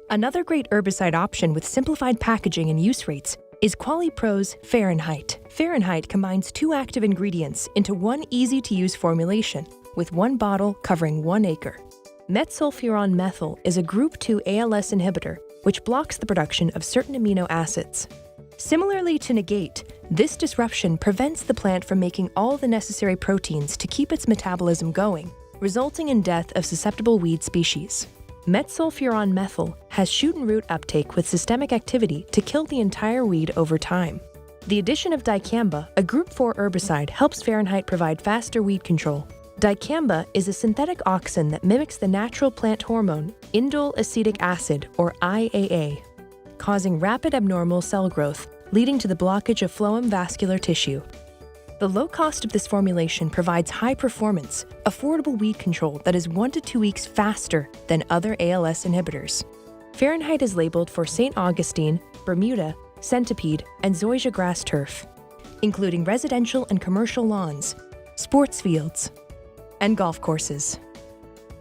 Another great herbicide option with simplified packaging and use rates is Quali-Pro's Fahrenheit. Fahrenheit combines 2 active ingredients into one easy-to-use formulation, with 1 bottle covering 1 acre. Metsulfuron-methyl is a Group 2 ALS inhibitor, which blocks the production of certain amino acids. Similarly to negate, this disruption prevents the plant from making all the necessary proteins to keep its metabolism going, resulting in death of susceptible weed species. Metsulfuron-methyl has shoot and root uptake with systemic activity to kill the entire weed over time. The addition of Dicamba, a Group 4 herbicide, helps Fahrenheit provide faster weed control. Dicamba is a synthetic auxin that mimics the natural plant hormone indole acetic acid, or IAA, causing rapid abnormal cell growth, leading to the blockage of phloem vascular tissue. The low cost of this formulation provides high performance, affordable weed control that is 1 to 2 weeks faster than other ALS inhibitors. Fahrenheit is labeled for St. Augustine, Bermuda, centipede, and zoysia grass turf, including residential and commercial lawns, sports fields, and golf courses.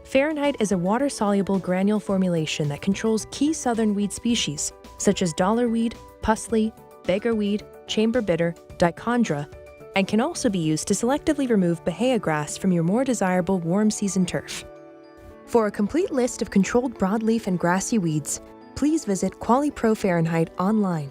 Fahrenheit is a water-soluble granule formulation that controls key southern weed species, such as dollarweed, pusley, beggarweed, chamber bitter, dichondra, and can also be used to selectively remove bahia grass from your more desirable warm season turf. For a complete list of controlled broadleaf and grassy weeds, please visit Quali-Pro Fahrenheit online.